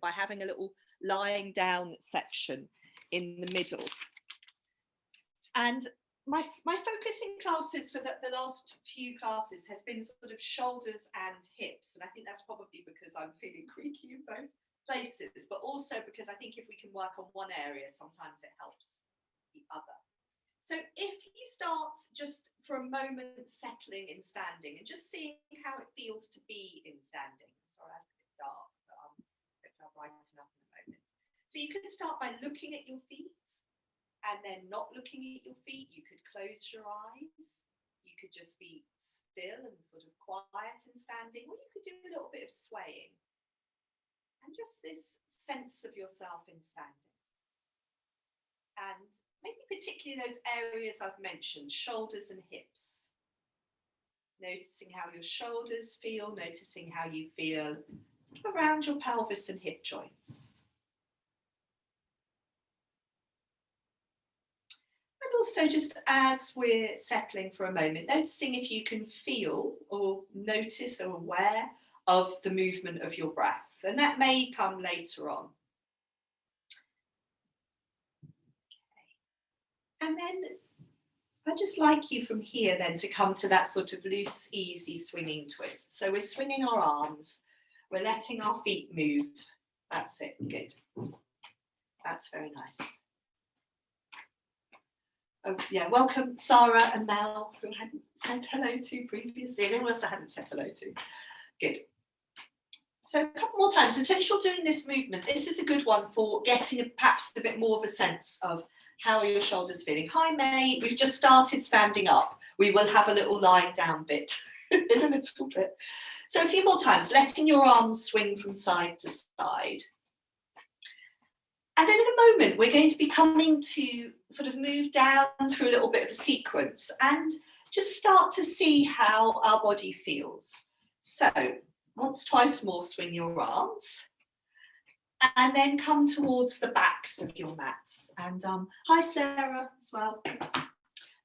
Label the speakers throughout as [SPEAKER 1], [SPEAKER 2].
[SPEAKER 1] by having a little lying down section in the middle. And my focus in classes for the last few classes has been sort of shoulders and hips. And I think that's probably because I'm feeling creaky in both places, but also because I think if we can work on one area, sometimes it helps the other. So if you start just for a moment settling in standing and just seeing how it feels to be in standing. Sorry, I'm a bit dark, but I'll brighten up in a moment. So you can start by looking at your feet and then not looking at your feet. You could close your eyes. You could just be still and sort of quiet in standing, or you could do a little bit of swaying. And just this sense of yourself in standing. And maybe particularly those areas I've mentioned, shoulders and hips. Noticing how your shoulders feel, noticing how you feel sort of around your pelvis and hip joints. And also just as we're settling for a moment, noticing if you can feel or notice or aware of the movement of your breath. And that may come later on. And then I'd just like you from here then to come to that sort of loose, easy swinging twist. So we're swinging our arms, we're letting our feet move. That's it, good. That's very nice. Oh yeah, welcome Sarah and Mel, who I hadn't said hello to previously, and anyone else I hadn't said hello to. Good. So a couple more times, and since you're doing this movement, this is a good one for getting perhaps a bit more of a sense of how are your shoulders feeling? Hi, May. We've just started standing up. We will have a little lying down bit in a little bit. So a few more times, letting your arms swing from side to side. And then in a moment, we're going to be coming to sort of move down through a little bit of a sequence and just start to see how our body feels. So once, twice more, swing your arms. And then come towards the backs of your mats. And hi, Sarah, as well.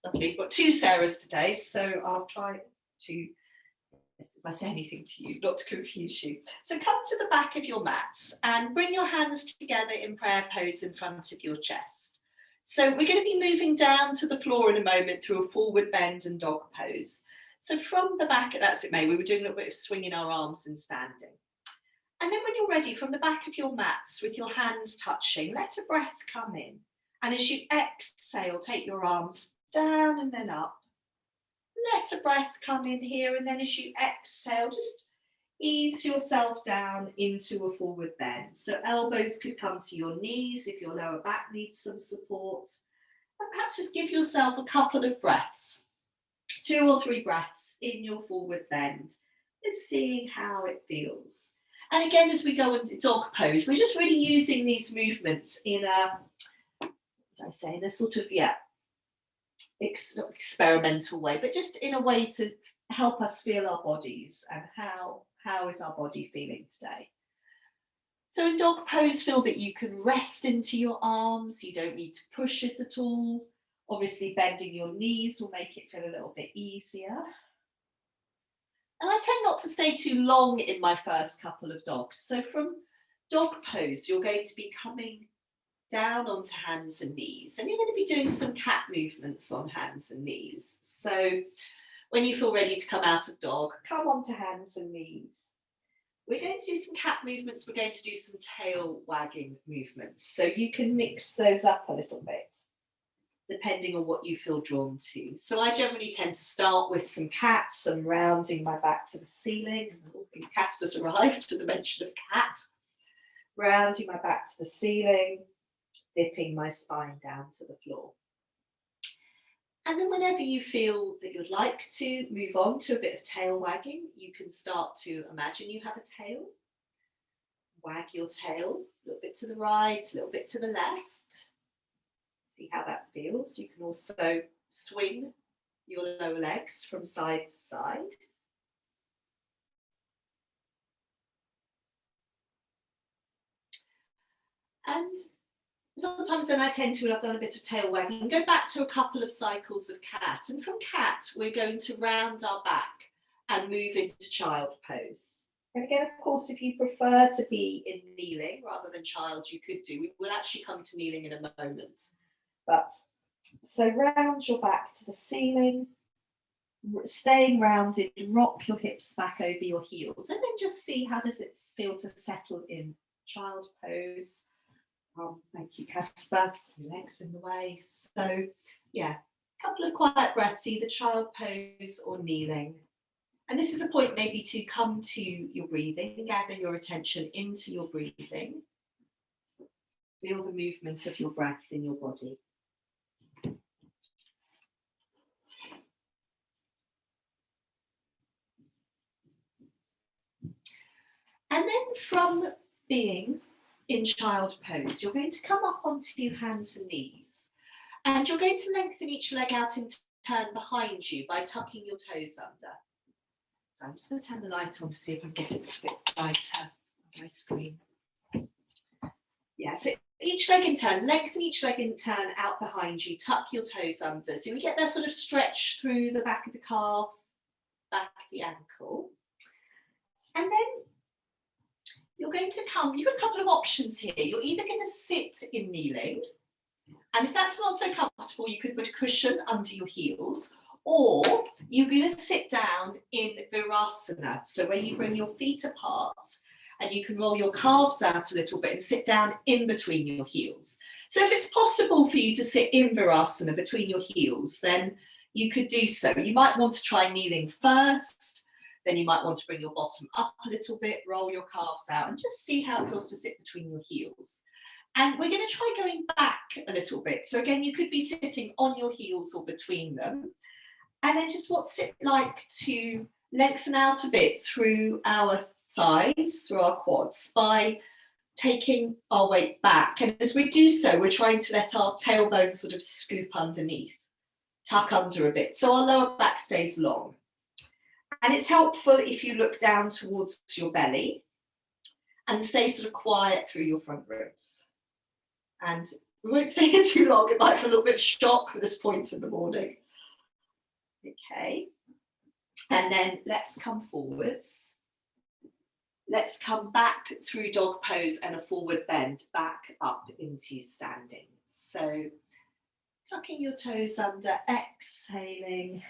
[SPEAKER 1] Lovely. We've got two Sarahs today, so I'll try to, if I say anything to you, not to confuse you. So come to the back of your mats and bring your hands together in prayer pose in front of your chest. So we're going to be moving down to the floor in a moment through a forward bend and dog pose. So from the back, that's it, May, we were doing a little bit of swinging our arms and standing. And then when you're ready, from the back of your mats with your hands touching, let a breath come in. And as you exhale, take your arms down and then up. Let a breath come in here. And then as you exhale, just ease yourself down into a forward bend. So elbows could come to your knees if your lower back needs some support. And perhaps just give yourself a couple of breaths, 2 or 3 breaths in your forward bend. Just seeing how it feels. And again, as we go into dog pose, we're just really using these movements in a, in a sort of, experimental way, but just in a way to help us feel our bodies and how is our body feeling today. So in dog pose, feel that you can rest into your arms. You don't need to push it at all. Obviously, bending your knees will make it feel a little bit easier. And I tend not to stay too long in my first couple of dogs. So from dog pose, you're going to be coming down onto hands and knees. And you're going to be doing some cat movements on hands and knees. So when you feel ready to come out of dog, come onto hands and knees. We're going to do some cat movements. We're going to do some tail wagging movements. So you can mix those up a little bit, depending on what you feel drawn to. So I generally tend to start with some cats and rounding my back to the ceiling. Casper's arrived to the mention of cat. Rounding my back to the ceiling, dipping my spine down to the floor. And then whenever you feel that you'd like to move on to a bit of tail wagging, you can start to imagine you have a tail. Wag your tail a little bit to the right, a little bit to the left. See how that feels. You can also swing your lower legs from side to side. And sometimes then I tend to, when I've done a bit of tail wagging, go back to a couple of cycles of cat. And from cat, we're going to round our back and move into child pose. And again, of course, if you prefer to be in kneeling rather than child, you could do. We will actually come to kneeling in a moment. But so round your back to the ceiling, staying rounded, rock your hips back over your heels, and then just see how does it feel to settle in child pose. Thank you, Casper. Your legs in the way. So yeah, a couple of quiet breaths, either child pose or kneeling. And this is a point maybe to come to your breathing, gather your attention into your breathing. Feel the movement of your breath in your body. And then from being in child pose, you're going to come up onto your hands and knees. And you're going to lengthen each leg out in turn behind you by tucking your toes under. So I'm just going to turn the light on to see if I can get it a bit brighter on my screen. Yeah, so each leg in turn, lengthen each leg in turn out behind you, tuck your toes under. So we get that sort of stretch through the back of the calf, back of the ankle. And then you're going to come, you've got a couple of options here. You're either going to sit in kneeling, and if that's not so comfortable, you could put a cushion under your heels, or you're going to sit down in Virasana, so where you bring your feet apart and you can roll your calves out a little bit and sit down in between your heels. So if it's possible for you to sit in Virasana between your heels, then you could do so. You might want to try kneeling first, then you might want to bring your bottom up a little bit, roll your calves out, and just see how it feels to sit between your heels. And we're going to try going back a little bit. So again, you could be sitting on your heels or between them. And then just what's it like to lengthen out a bit through our thighs, through our quads, by taking our weight back. And as we do so, we're trying to let our tailbone sort of scoop underneath, tuck under a bit, so our lower back stays long. And it's helpful if you look down towards your belly and stay sort of quiet through your front ribs. And we won't stay here too long, it might be a little bit of shock at this point in the morning. Okay, and then let's come forwards. Let's come back through dog pose and a forward bend back up into standing. So tucking your toes under, exhaling,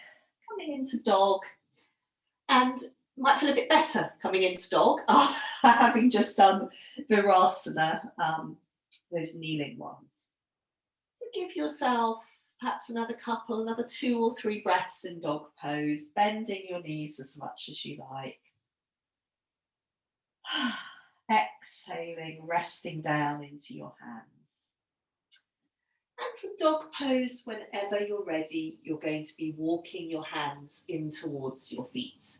[SPEAKER 1] coming into dog, and might feel a bit better coming into dog having just done Virasana, those kneeling ones. So give yourself perhaps another 2 or 3 breaths in dog pose, bending your knees as much as you like. Exhaling, resting down into your hands. And from dog pose, whenever you're ready, you're going to be walking your hands in towards your feet.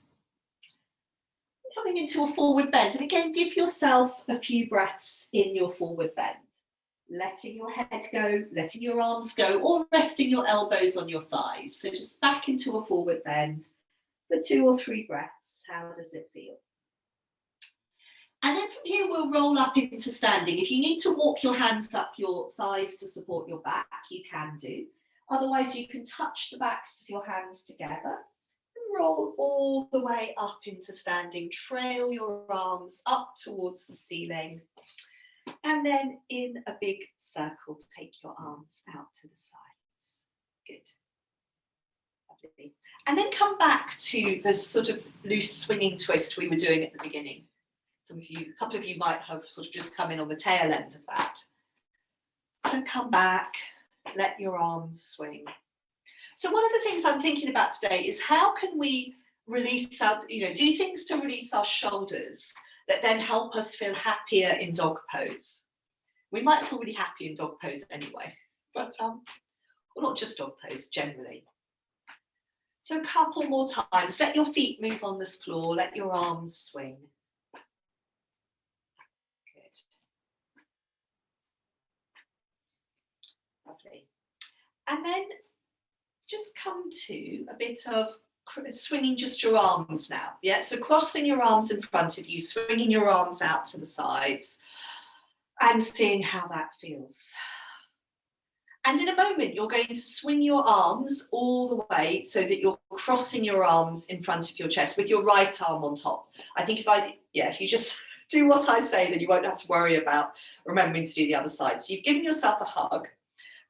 [SPEAKER 1] Coming into a forward bend, and again, give yourself a few breaths in your forward bend. Letting your head go, letting your arms go, or resting your elbows on your thighs. So just back into a forward bend for 2 or 3 breaths. How does it feel? And then from here, we'll roll up into standing. If you need to walk your hands up your thighs to support your back, you can do. Otherwise, you can touch the backs of your hands together and roll all the way up into standing. Trail your arms up towards the ceiling. And then in a big circle, take your arms out to the sides. Good. Lovely. And then come back to the sort of loose swinging twist we were doing at the beginning. A couple of you might have sort of just come in on the tail end of that. So come back, let your arms swing. So one of the things I'm thinking about today is how can we release our, do things to release our shoulders that then help us feel happier in dog pose. We might feel really happy in dog pose anyway, but well, not just dog pose, generally. So a couple more times. Let your feet move on this floor. Let your arms swing. Good. Lovely. And then just come to a bit of swinging just your arms now. Yeah, so crossing your arms in front of you, swinging your arms out to the sides and seeing how that feels. And in a moment, you're going to swing your arms all the way so that you're crossing your arms in front of your chest with your right arm on top. I think yeah, if you just do what I say, then you won't have to worry about remembering to do the other side. So you've given yourself a hug.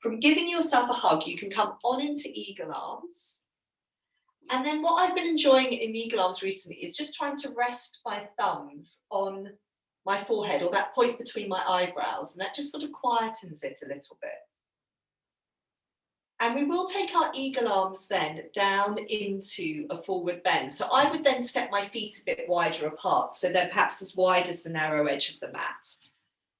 [SPEAKER 1] From giving yourself a hug, you can come on into eagle arms. And then what I've been enjoying in eagle arms recently is just trying to rest my thumbs on my forehead, or that point between my eyebrows, and that just sort of quietens it a little bit. And we will take our eagle arms then down into a forward bend. So I would then step my feet a bit wider apart, so they're perhaps as wide as the narrow edge of the mat.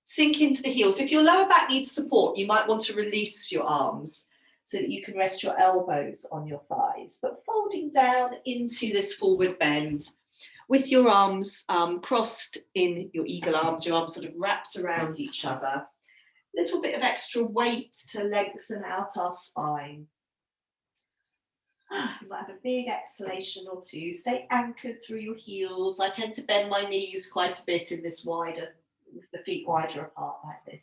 [SPEAKER 1] Sink into the heels. If your lower back needs support, you might want to release your arms so that you can rest your elbows on your thighs, but folding down into this forward bend with your arms crossed in your eagle arms, your arms sort of wrapped around each other. Little bit of extra weight to lengthen out our spine. You might have a big exhalation or two. Stay anchored through your heels. I tend to bend my knees quite a bit in this wider, with the feet wider apart like this.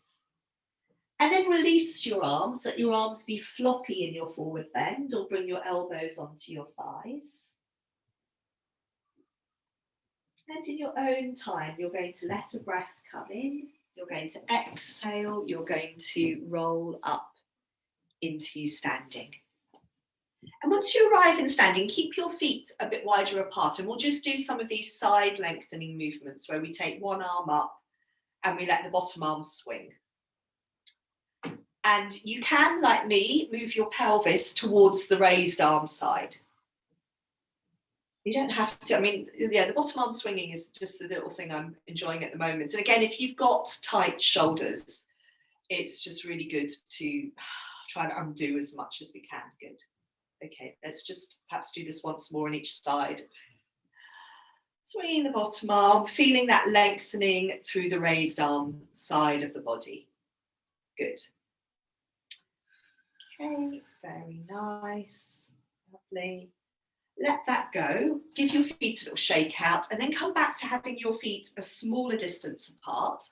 [SPEAKER 1] And then release your arms, let your arms be floppy in your forward bend, or bring your elbows onto your thighs. And in your own time, you're going to let a breath come in. You're going to exhale, you're going to roll up into standing. And once you arrive in standing, keep your feet a bit wider apart, and we'll just do some of these side lengthening movements where we take one arm up and we let the bottom arm swing. And you can, like me, move your pelvis towards the raised arm side. You don't have to, I mean, yeah, the bottom arm swinging is just the little thing I'm enjoying at the moment. And again, if you've got tight shoulders, it's just really good to try and undo as much as we can. Good. Okay, let's just perhaps do this once more on each side. Swinging the bottom arm, feeling that lengthening through the raised arm side of the body. Good. Okay, very nice, lovely. Let that go, give your feet a little shake out, and then come back to having your feet a smaller distance apart.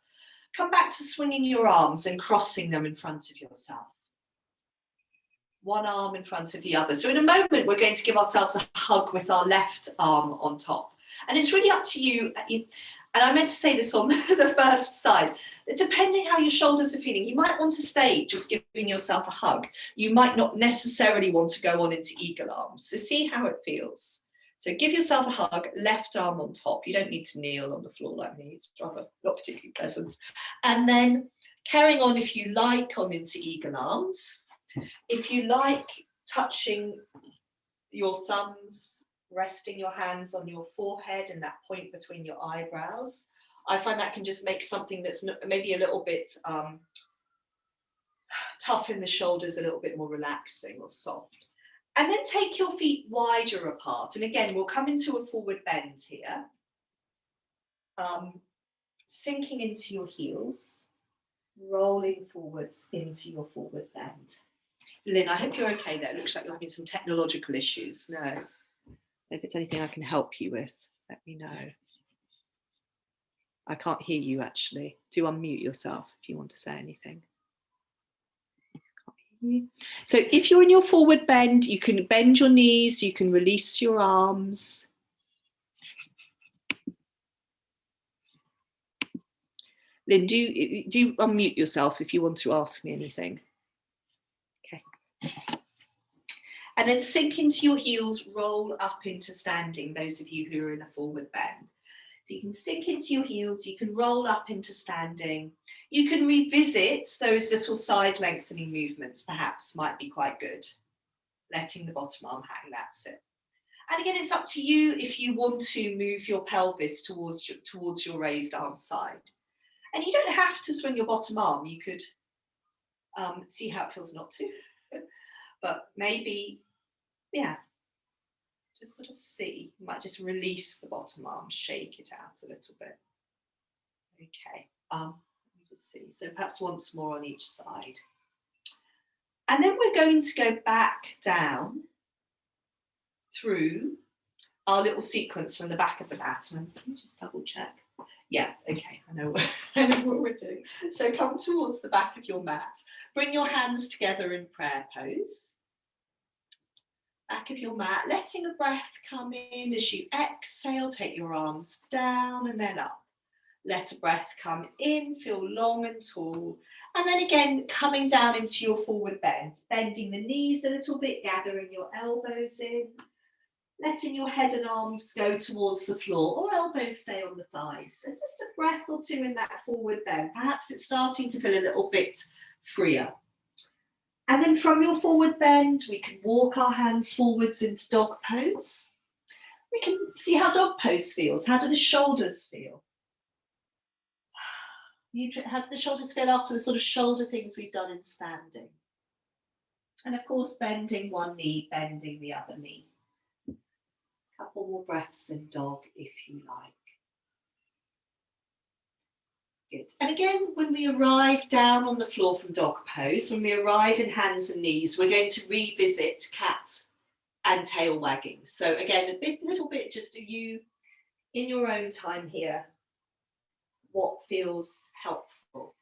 [SPEAKER 1] Come back to swinging your arms and crossing them in front of yourself. One arm in front of the other. So in a moment, we're going to give ourselves a hug with our left arm on top. And it's really up to you. And I meant to say this on the first side, that depending how your shoulders are feeling, you might want to stay just giving yourself a hug. You might not necessarily want to go on into eagle arms. So see how it feels. So give yourself a hug, left arm on top. You don't need to kneel on the floor like me. It's rather not particularly pleasant. And then carrying on, if you like, on into eagle arms. If you like, touching your thumbs, resting your hands on your forehead and that point between your eyebrows. I find that can just make something that's maybe a little bit tough in the shoulders, a little bit more relaxing or soft. And then take your feet wider apart. And again, we'll come into a forward bend here. Sinking into your heels, rolling forwards into your forward bend. Lynn, I hope you're okay there. It looks like you're having some technological issues. No. If it's anything I can help you with, let me know. I can't hear you actually. Do unmute yourself if you want to say anything. Can't hear you. So if you're in your forward bend, you can bend your knees, you can release your arms. Lynn, do unmute yourself if you want to ask me anything. Okay. And then sink into your heels, roll up into standing, those of you who are in a forward bend. So you can sink into your heels, you can roll up into standing. You can revisit those little side lengthening movements, perhaps, might be quite good. Letting the bottom arm hang, that's it. And again, it's up to you if you want to move your pelvis towards your raised arm side. And you don't have to swing your bottom arm, you could see how it feels not to. But maybe, yeah, just sort of see. You might just release the bottom arm, shake it out a little bit. Okay, let me just see. So perhaps once more on each side. And then we're going to go back down through our little sequence from the back of the mat. And let me just double check. Yeah, okay, I know what we're doing. So come towards the back of your mat. Bring your hands together in prayer pose. back of your mat, letting a breath come in. As you exhale, take your arms down and then up. Let a breath come in, feel long and tall. And then again, coming down into your forward bend, bending the knees a little bit, gathering your elbows in, letting your head and arms go towards the floor or elbows stay on the thighs. And just a breath or two in that forward bend. Perhaps it's starting to feel a little bit freer. And then from your forward bend, we can walk our hands forwards into dog pose. We can see how dog pose feels. How do the shoulders feel? How do the shoulders feel after the sort of shoulder things we've done in standing? And of course, bending one knee, bending the other knee. A couple more breaths in dog if you like. Good. And again, when we arrive down on the floor from dog pose, when we arrive in hands and knees, we're going to revisit cat and tail wagging. So again, little bit just you in your own time here, what feels helpful.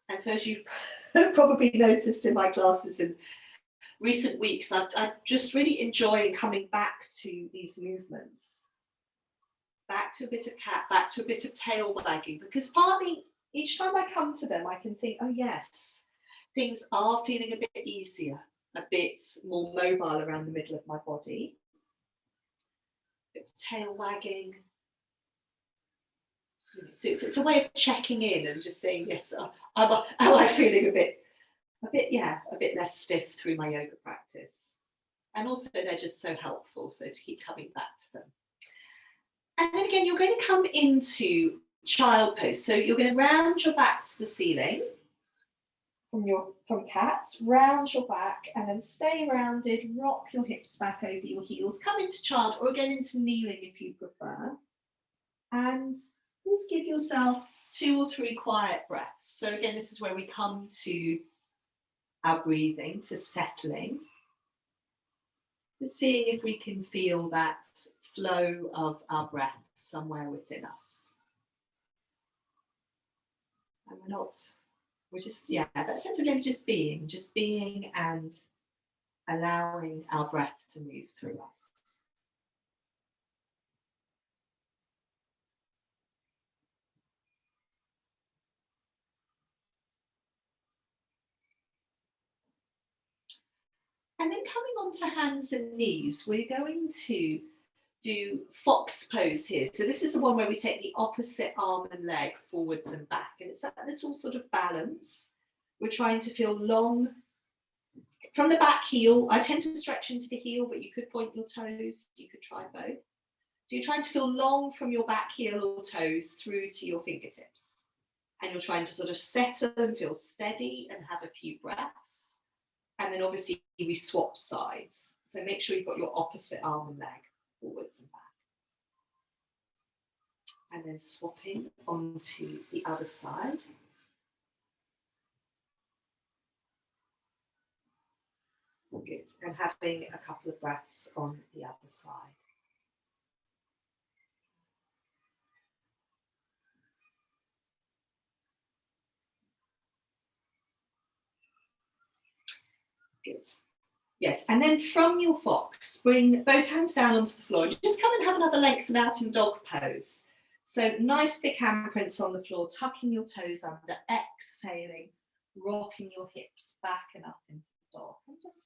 [SPEAKER 1] And so as you've probably noticed in my classes in recent weeks, I'm just really enjoying coming back to these movements. Back to a bit of cat, back to a bit of tail wagging, because partly each time I come to them, I can think, oh yes, things are feeling a bit easier, a bit more mobile around the middle of my body. A bit of tail wagging. So it's a way of checking in and just saying, yes, am I feeling a bit less stiff through my yoga practice? And also they're just so helpful, so to keep coming back to them. And then again, you're going to come into child pose. So you're going to round your back to the ceiling from cat, round your back and then stay rounded, rock your hips back over your heels, come into child or again into kneeling if you prefer. And just give yourself 2 or 3 quiet breaths. So again, this is where we come to our breathing, to settling. Just seeing if we can feel that flow of our breath somewhere within us. And we're just, that sense of just being and allowing our breath to move through us. And then coming on to hands and knees, we're going to do fox pose here. So this is the one where we take the opposite arm and leg forwards and back. And it's that little sort of balance. We're trying to feel long from the back heel. I tend to stretch into the heel, but you could point your toes. You could try both. So you're trying to feel long from your back heel or toes through to your fingertips. And you're trying to sort of settle and feel steady and have a few breaths. And then obviously we swap sides. So make sure you've got your opposite arm and leg forwards and back. And then swapping onto the other side. Good. And having a couple of breaths on the other side. Good. Yes, and then from your fox, bring both hands down onto the floor and just come and have another lengthen out in dog pose. So nice thick handprints on the floor, tucking your toes under, exhaling, rocking your hips back and up into dog. And just,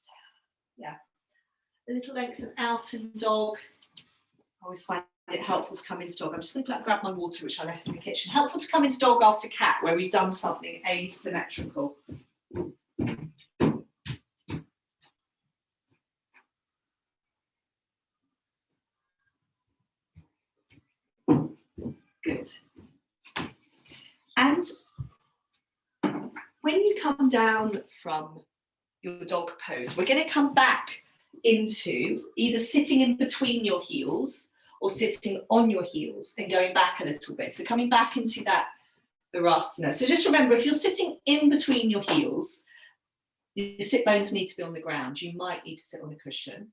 [SPEAKER 1] a little lengthen out in dog. I always find it helpful to come into dog. I'm just going to grab my water, which I left in the kitchen. Helpful to come into dog after cat, where we've done something asymmetrical. Good. And when you come down from your dog pose, we're going to come back into either sitting in between your heels or sitting on your heels and going back a little bit. So coming back into that Virasana. So just remember, if you're sitting in between your heels, your sit bones need to be on the ground. You might need to sit on a cushion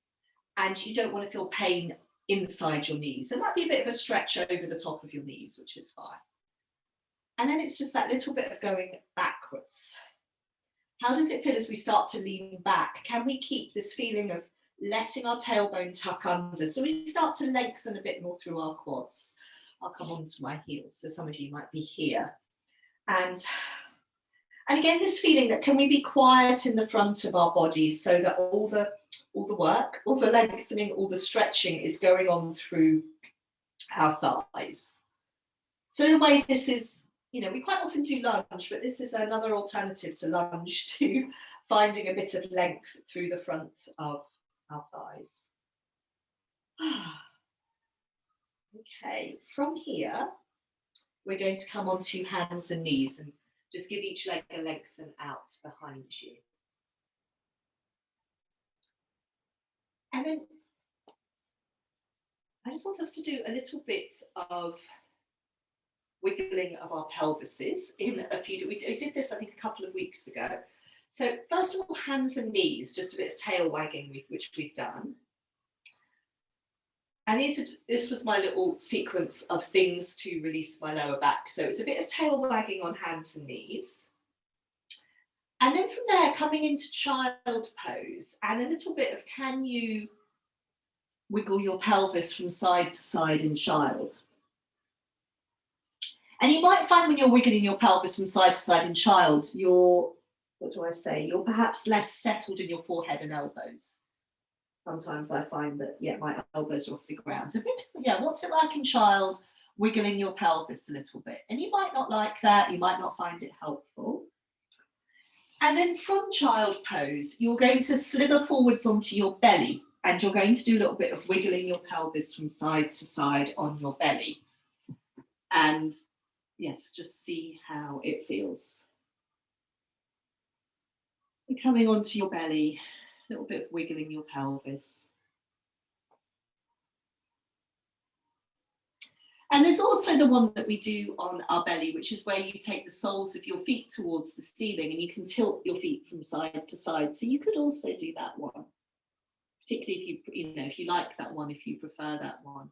[SPEAKER 1] and you don't want to feel pain inside your knees. There might be a bit of a stretch over the top of your knees, which is fine. And then it's just that little bit of going backwards. How does it feel as we start to lean back? Can we keep this feeling of letting our tailbone tuck under? So we start to lengthen a bit more through our quads. I'll come on to my heels. So some of you might be here. And again, this feeling that can we be quiet in the front of our bodies so that all the work, all the lengthening, all the stretching is going on through our thighs. So in a way, this is, you know, we quite often do lunge, but this is another alternative to lunge, to finding a bit of length through the front of our thighs. Okay, from here, we're going to come onto hands and knees and just give each leg a lengthen out behind you. And then I just want us to do a little bit of wiggling of our pelvises in a few. We did this, I think, a couple of weeks ago. So first of all, hands and knees, just a bit of tail wagging, which we've done. And this was my little sequence of things to release my lower back. So it's a bit of tail wagging on hands and knees. And then from there, coming into child pose, and a little bit of, can you wiggle your pelvis from side to side in child? And you might find when you're wiggling your pelvis from side to side in child, you're perhaps less settled in your forehead and elbows. Sometimes I find that, yeah, my elbows are off the ground. So, yeah, what's it like in child, wiggling your pelvis a little bit? And you might not like that, you might not find it helpful. And then from child pose, you're going to slither forwards onto your belly, and you're going to do a little bit of wiggling your pelvis from side to side on your belly. And yes, just see how it feels. You're coming onto your belly, a little bit of wiggling your pelvis. And there's also the one that we do on our belly, which is where you take the soles of your feet towards the ceiling and you can tilt your feet from side to side. So you could also do that one, particularly if you like that one, if you prefer that one.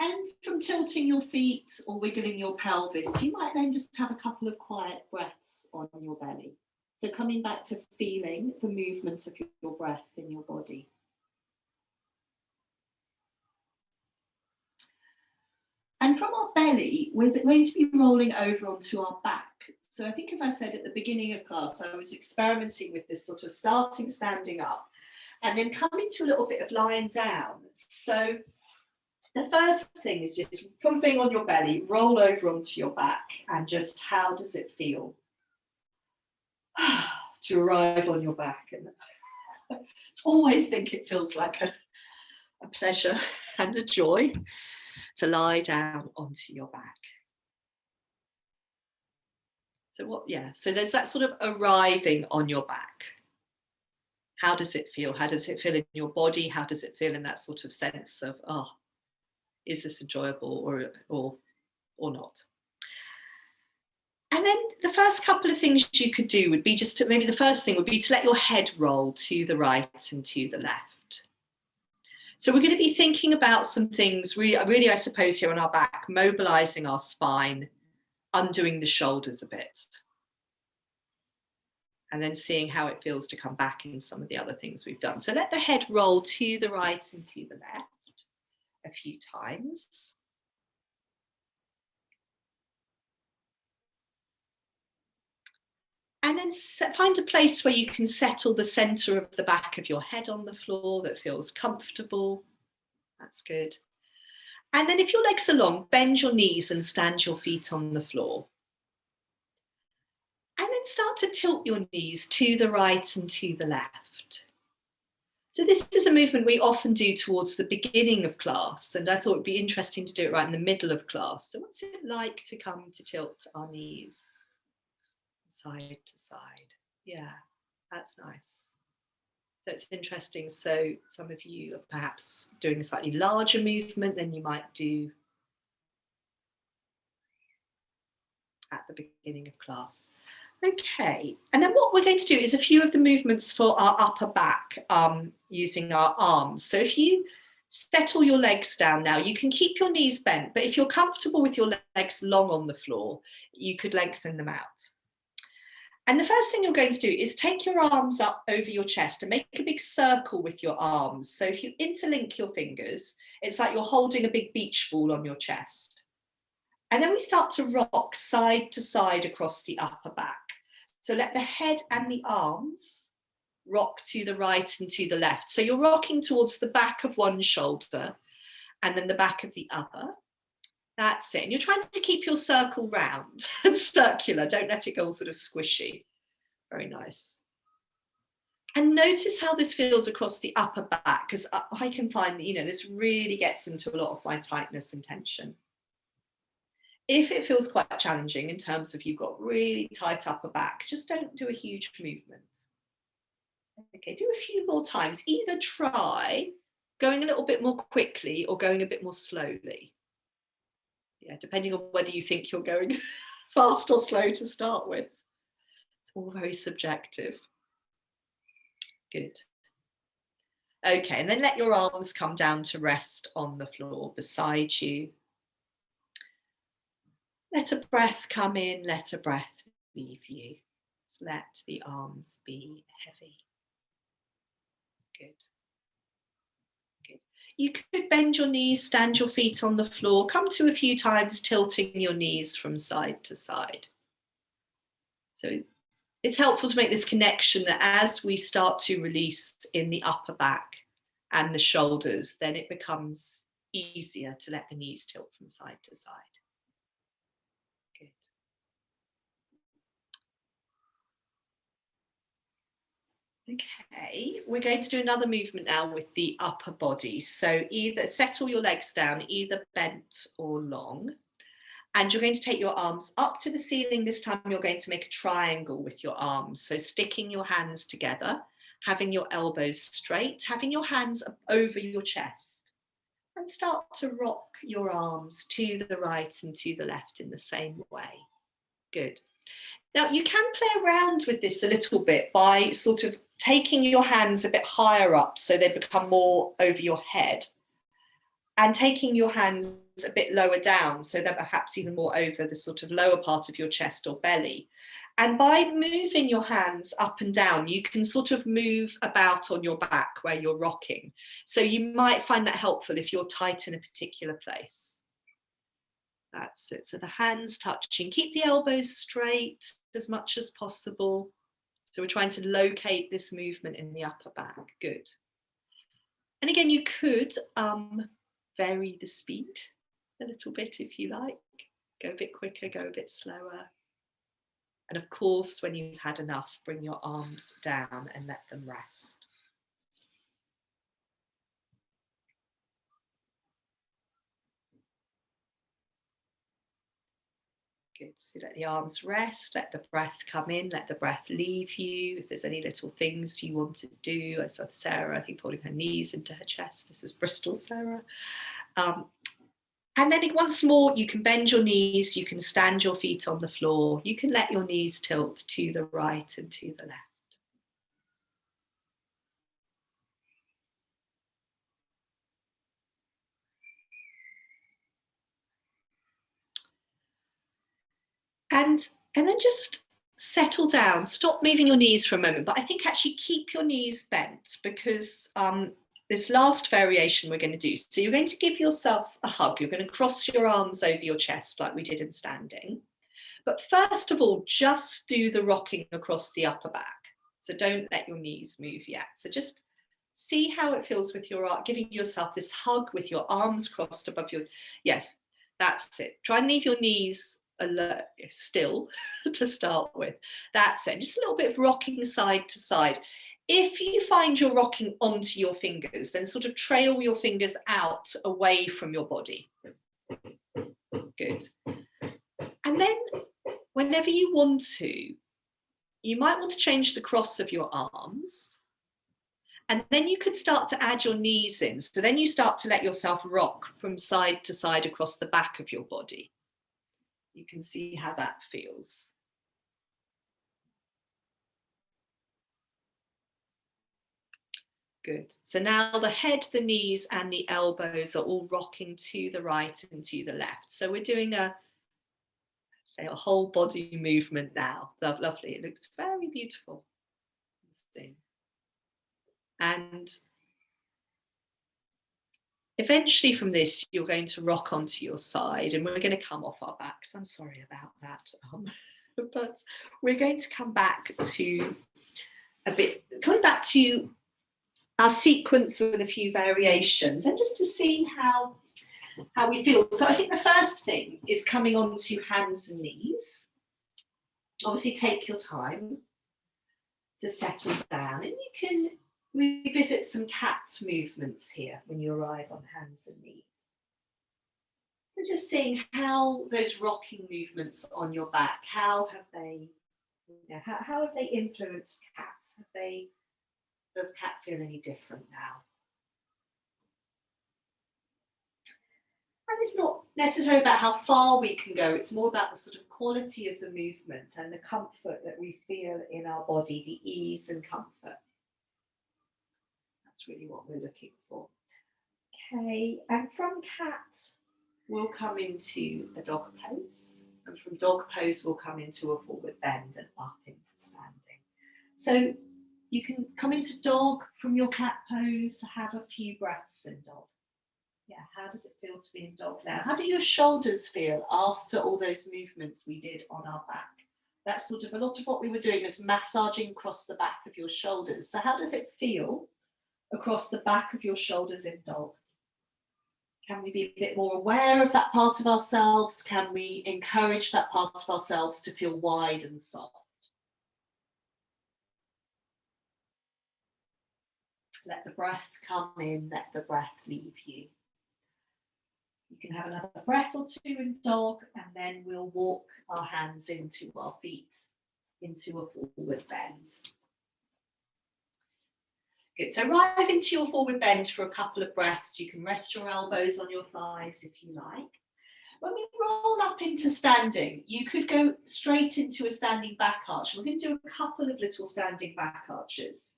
[SPEAKER 1] And from tilting your feet or wiggling your pelvis, you might then just have a couple of quiet breaths on your belly. So coming back to feeling the movement of your breath in your body. And from our belly, we're going to be rolling over onto our back. So I think, as I said at the beginning of class, I was experimenting with this sort of starting standing up and then coming to a little bit of lying down. So the first thing is just from being on your belly, roll over onto your back, and just how does it feel to arrive on your back? And I always think it feels like a pleasure and a joy to lie down onto your back. So so there's that sort of arriving on your back. How does it feel? How does it feel in your body? How does it feel in that sort of sense of, oh, is this enjoyable or not? And then the first couple of things you could do would be maybe the first thing would be to let your head roll to the right and to the left. So we're going to be thinking about some things really, I suppose, here on our back, mobilizing our spine, undoing the shoulders a bit, and then seeing how it feels to come back in some of the other things we've done. So let the head roll to the right and to the left a few times. And then find a place where you can settle the center of the back of your head on the floor that feels comfortable. That's good. And then if your legs are long, bend your knees and stand your feet on the floor. And then start to tilt your knees to the right and to the left. So this is a movement we often do towards the beginning of class, and I thought it'd be interesting to do it right in the middle of class. So what's it like to come to tilt our knees side to side? Yeah, that's nice. So it's interesting. So some of you are perhaps doing a slightly larger movement than you might do at the beginning of class. Okay, and then what we're going to do is a few of the movements for our upper back using our arms. So if you Settle your legs down now. You can keep your knees bent, but if you're comfortable with your legs long on the floor, you could lengthen them out. And the first thing you're going to do is take your arms up over your chest and make a big circle with your arms. So if you interlink your fingers, it's like you're holding a big beach ball on your chest. And then we start to rock side to side across the upper back. So let the head and the arms rock to the right and to the left. So you're rocking towards the back of one shoulder and then the back of the other. That's it. And you're trying to keep your circle round and circular. Don't let it go all sort of squishy. Very nice. And notice how this feels across the upper back, because I can find that, you know, this really gets into a lot of my tightness and tension. If it feels quite challenging in terms of you've got really tight upper back, just don't do a huge movement. Okay, do a few more times. Either try going a little bit more quickly or going a bit more slowly. Yeah, depending on whether you think you're going fast or slow to start with. It's all very subjective. Good. Okay, and then let your arms come down to rest on the floor beside you. Let a breath come in, let a breath leave you. Just let the arms be heavy. Good. Good. You could bend your knees, stand your feet on the floor, come to a few times tilting your knees from side to side. So it's helpful to make this connection that as we start to release in the upper back and the shoulders, then it becomes easier to let the knees tilt from side to side. Good. Okay, we're going to do another movement now with the upper body. So either settle your legs down, either bent or long. And you're going to take your arms up to the ceiling. This time you're going to make a triangle with your arms. So sticking your hands together, having your elbows straight, having your hands up over your chest. And start to rock your arms to the right and to the left in the same way. Good. Now you can play around with this a little bit by sort of taking your hands a bit higher up so they become more over your head. And taking your hands a bit lower down, so they're perhaps even more over the sort of lower part of your chest or belly. And by moving your hands up and down, you can sort of move about on your back where you're rocking. So you might find that helpful if you're tight in a particular place. That's it. So the hands touching. Keep the elbows straight as much as possible. So we're trying to locate this movement in the upper back. Good. And again, you could vary the speed a little bit if you like. Go a bit quicker, go a bit slower. And of course, when you've had enough, bring your arms down and let them rest. Good. So let the arms rest, let the breath come in, let the breath leave you. If there's any little things you want to do, as of Sarah, I think pulling her knees into her chest. This is Bristol Sarah. And then once more, you can bend your knees, you can stand your feet on the floor, you can let your knees tilt to the right and to the left. And then just settle down, stop moving your knees for a moment, but I think actually keep your knees bent because this last variation we're going to do. So you're going to give yourself a hug. You're going to cross your arms over your chest like we did in standing. But first of all, just do the rocking across the upper back. So don't let your knees move yet. So just see how it feels with your arm, giving yourself this hug with your arms crossed above your, yes, that's it. Try and leave your knees alert, still to start with. That's it. Just a little bit of rocking side to side. If you find you're rocking onto your fingers, then sort of trail your fingers out away from your body. Good. And then whenever you want to, you might want to change the cross of your arms. And then you could start to add your knees in. So then you start to let yourself rock from side to side across the back of your body. You can see how that feels. Good. So now the head, the knees and the elbows are all rocking to the right and to the left. So we're doing a whole body movement now. Lovely. It looks very beautiful. And eventually from this, you're going to rock onto your side and we're going to come off our backs. I'm sorry about that. But we're going to come back to coming back to our sequence with a few variations and just to see how we feel. So I think the first thing is coming onto hands and knees. Obviously take your time to settle down and you can revisit some cat movements here when you arrive on hands and knees. So just seeing how those rocking movements on your back, how have they influenced cat? Does cat feel any different now? And it's not necessarily about how far we can go, it's more about the sort of quality of the movement and the comfort that we feel in our body, the ease and comfort. That's really what we're looking for. Okay, and from cat, we'll come into a dog pose. And from dog pose, we'll come into a forward bend and up into standing. So you can come into dog from your cat pose, have a few breaths in dog. Yeah, how does it feel to be in dog now? How do your shoulders feel after all those movements we did on our back? That's sort of a lot of what we were doing is massaging across the back of your shoulders. So how does it feel across the back of your shoulders in dog? Can we be a bit more aware of that part of ourselves? Can we encourage that part of ourselves to feel wide and soft? Let the breath come in, let the breath leave you. You can have another breath or two in dog, and then we'll walk our hands into our feet, into a forward bend. Good, so arrive into your forward bend for a couple of breaths. You can rest your elbows on your thighs if you like. When we roll up into standing, you could go straight into a standing back arch. We're going to do a couple of little standing back arches.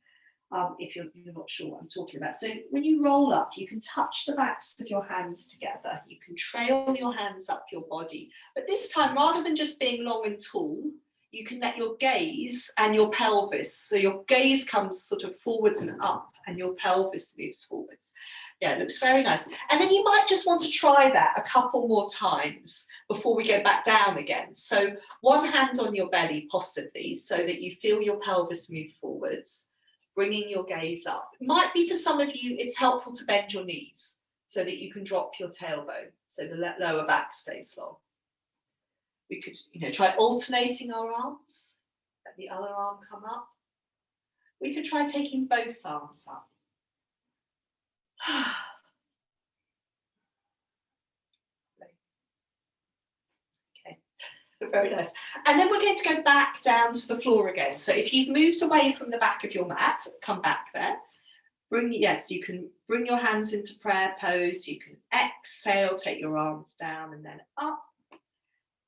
[SPEAKER 1] If you're not sure what I'm talking about. So when you roll up, you can touch the backs of your hands together. You can trail your hands up your body. But this time, rather than just being long and tall, you can let your gaze and your pelvis, so your gaze comes sort of forwards and up and your pelvis moves forwards. Yeah, it looks very nice. And then you might just want to try that a couple more times before we go back down again. So one hand on your belly, possibly, so that you feel your pelvis move forwards. Bringing your gaze up. It might be for some of you, it's helpful to bend your knees so that you can drop your tailbone so the lower back stays long. We could, try alternating our arms. Let the other arm come up. We could try taking both arms up. Very nice. And then we're going to go back down to the floor again. So if you've moved away from the back of your mat, come back there. You can bring your hands into prayer pose. You can exhale, take your arms down and then up.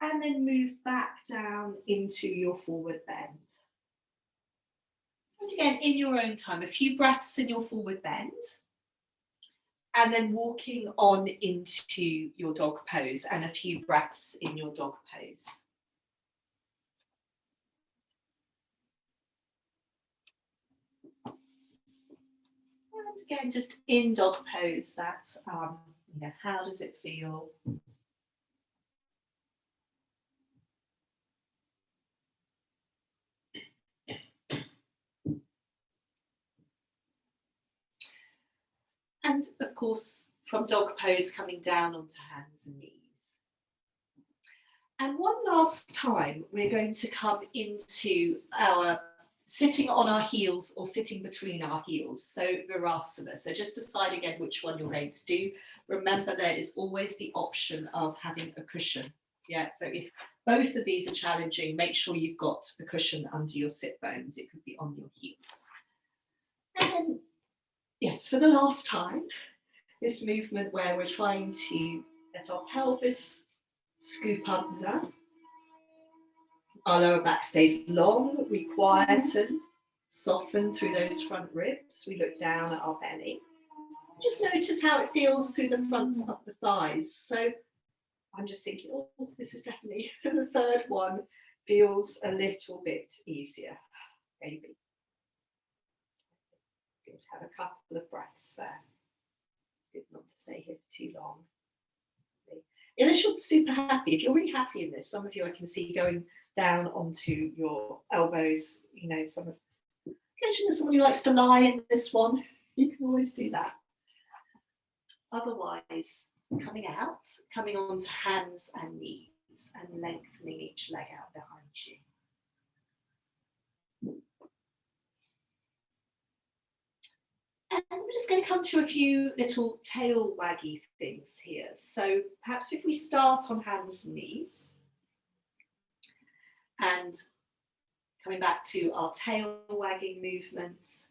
[SPEAKER 1] And then move back down into your forward bend. And again, in your own time, a few breaths in your forward bend. And then walking on into your dog pose and a few breaths in your dog pose. And again, just in dog pose, that, how does it feel? And of course, from dog pose, coming down onto hands and knees. And one last time, we're going to come into our sitting on our heels or sitting between our heels. So Virasana. So just decide again which one you're going to do. Remember, there is always the option of having a cushion. Yeah, so if both of these are challenging, make sure you've got the cushion under your sit bones. It could be on your heels. And then, yes, for the last time, this movement where we're trying to let our pelvis scoop under. Our lower back stays long, we quieten, Soften through those front ribs. We look down at our belly. Just notice how it feels through the fronts of the thighs. So I'm just thinking, oh, this is definitely the third one feels a little bit easier, maybe. Good. Have a couple of breaths there. It's good not to stay here for too long. Unless you're super happy. If you're really happy in this, some of you I can see going down onto your elbows. You know, occasionally there's someone who likes to lie in this one. You can always do that. Otherwise, coming out, coming onto hands and knees and lengthening each leg out behind you. And we're just going to come to a few little tail waggy things here. So perhaps if we start on hands and knees and coming back to our tail wagging movements.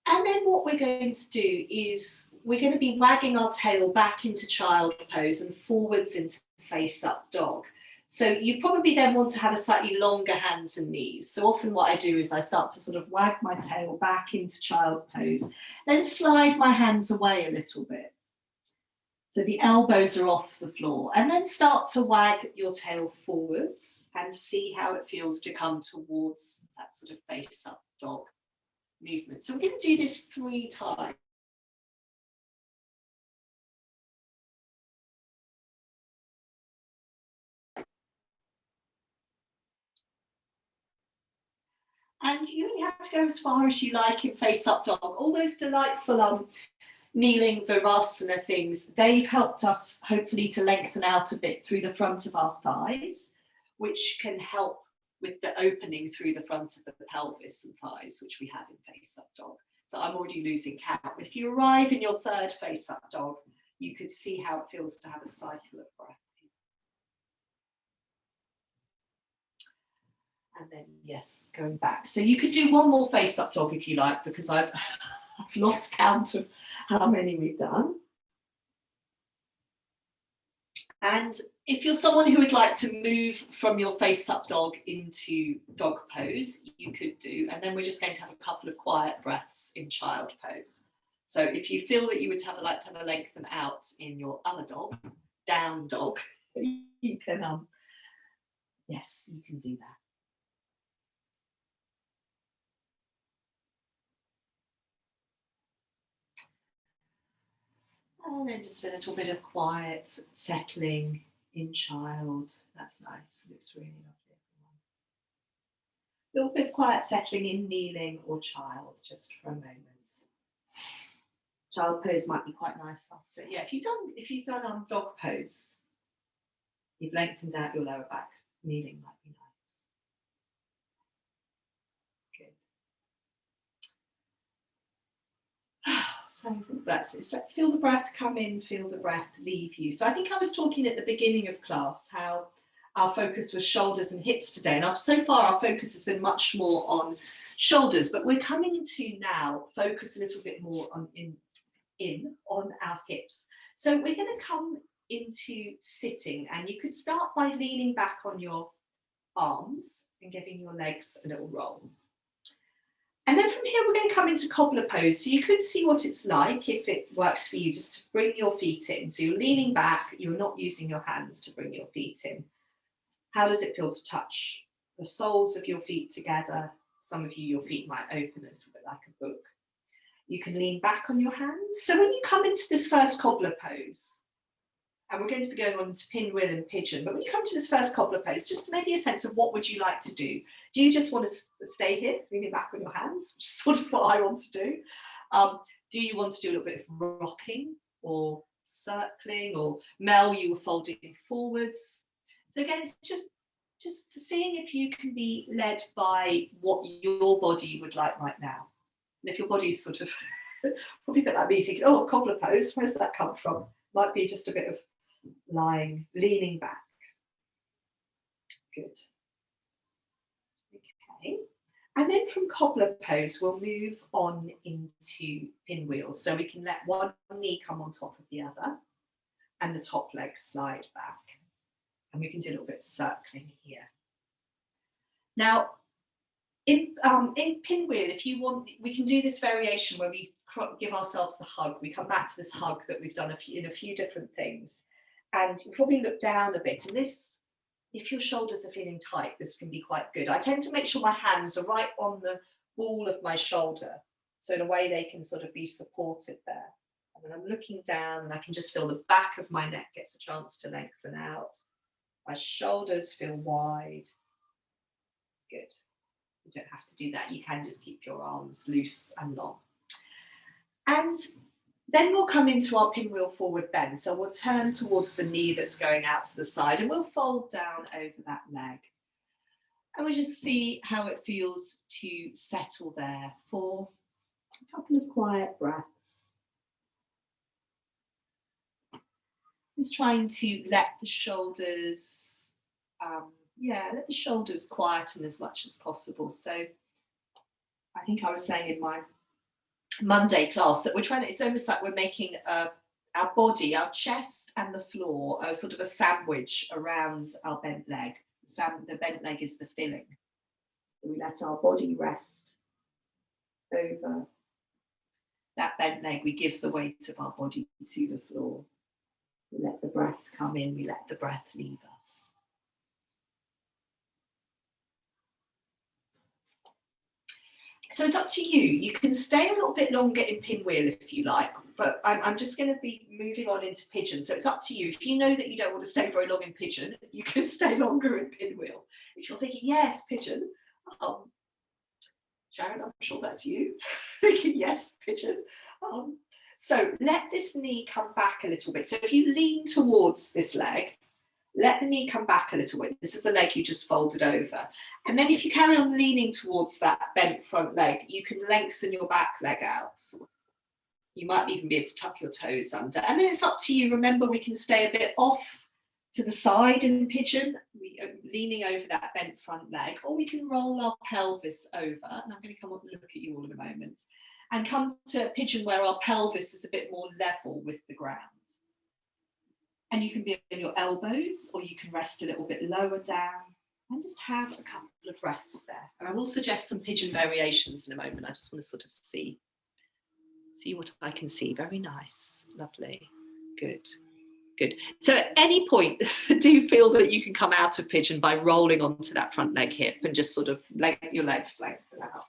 [SPEAKER 1] And then what we're going to do is we're going to be wagging our tail back into child pose and forwards into face up dog. So you probably then want to have a slightly longer hands and knees. So often what I do is I start to sort of wag my tail back into child pose, then slide my hands away a little bit. So the elbows are off the floor, and then start to wag your tail forwards and see how it feels to come towards that sort of face up dog movement. So we're going to do this 3 times. And you only have to go as far as you like in face up dog. All those delightful kneeling Virasana things, they've helped us hopefully to lengthen out a bit through the front of our thighs, which can help with the opening through the front of the pelvis and thighs, which we have in face up dog. So I'm already losing count. If you arrive in your 3rd face up dog, you could see how it feels to have a cycle of breath. And then, yes, going back. So you could do one more face up dog if you like, because I've lost count of how many we've done. And if you're someone who would like to move from your face up dog into dog pose, you could do. And then we're just going to have a couple of quiet breaths in child pose. So if you feel that you would like to have a lengthen out in your other dog, down dog, you can, yes, you can do that. And then just a little bit of quiet settling in child. That's nice. Looks really lovely. A little bit of quiet settling in kneeling or child, just for a moment. Child pose might be quite nice after. Yeah, if you've done dog pose, you've lengthened out your lower back. Kneeling might be nice. So that's it. So feel the breath come in, feel the breath leave you. So I think I was talking at the beginning of class how our focus was shoulders and hips today. And so far our focus has been much more on shoulders, but we're coming to now focus a little bit more on our hips. So we're going to come into sitting, and you could start by leaning back on your arms and giving your legs a little roll. And then from here, we're going to come into cobbler pose. So you could see what it's like if it works for you, just to bring your feet in. So you're leaning back, you're not using your hands to bring your feet in. How does it feel to touch the soles of your feet together? Some of you, your feet might open a little bit like a book. You can lean back on your hands. So when you come into this first cobbler pose, and we're going to be going on to pinwheel and pigeon, but when you come to this first cobbler pose, just maybe a sense of what would you like to do? Do you just want to stay here, leaning back on your hands, which is sort of what I want to do? Do you want to do a little bit of rocking or circling, or Mel, you were folding forwards? So again, it's just seeing if you can be led by what your body would like right now. And if your body's sort of probably a bit like me thinking, oh, cobbler pose, where's that come from? Might be just a bit of lying, leaning back. Good. Okay. And then from cobbler pose, we'll move on into pinwheel. So we can let one knee come on top of the other and the top leg slide back. And we can do a little bit of circling here. Now, In Pinwheel, if you want, we can do this variation where we give ourselves the hug. We come back to this hug that we've done in a few different things. And you probably look down a bit. And this, if your shoulders are feeling tight, this can be quite good. I tend to make sure my hands are right on the ball of my shoulder. So in a way they can sort of be supported there. And then I'm looking down and I can just feel the back of my neck gets a chance to lengthen out. My shoulders feel wide. Good. You don't have to do that. You can just keep your arms loose and long. And then we'll come into our pinwheel forward bend. So we'll turn towards the knee that's going out to the side and we'll fold down over that leg. And we'll just see how it feels to settle there for a couple of quiet breaths. Just trying to let the shoulders, let the shoulders quieten as much as possible. So I think I was saying in my Monday class that we're trying to, it's almost like we're making our body, our chest and the floor are sort of a sandwich around our bent leg. The bent leg is the filling. So we let our body rest over that bent leg. We give the weight of our body to the floor. We let the breath come in, we let the breath leave us. So it's up to you. You can stay a little bit longer in pinwheel if you like, but I'm just going to be moving on into pigeon. So it's up to you. If you know that you don't want to stay very long in pigeon, you can stay longer in pinwheel. If you're thinking, yes, pigeon, Sharon, I'm sure that's you, thinking, yes, pigeon. So let this knee come back a little bit. So if you lean towards this leg, let the knee come back a little bit. This is the leg you just folded over. And then if you carry on leaning towards that bent front leg, you can lengthen your back leg out. You might even be able to tuck your toes under. And then it's up to you. Remember, we can stay a bit off to the side in pigeon, leaning over that bent front leg, or we can roll our pelvis over. And I'm going to come up and look at you all in a moment. And come to pigeon where our pelvis is a bit more level with the ground. And you can be on your elbows, or you can rest a little bit lower down and just have a couple of breaths there. And I will suggest some pigeon variations in a moment. I just want to sort of see what I can see. Very nice, lovely, good, good. So at any point, do you feel that you can come out of pigeon by rolling onto that front leg hip and just sort of let your legs lengthen out.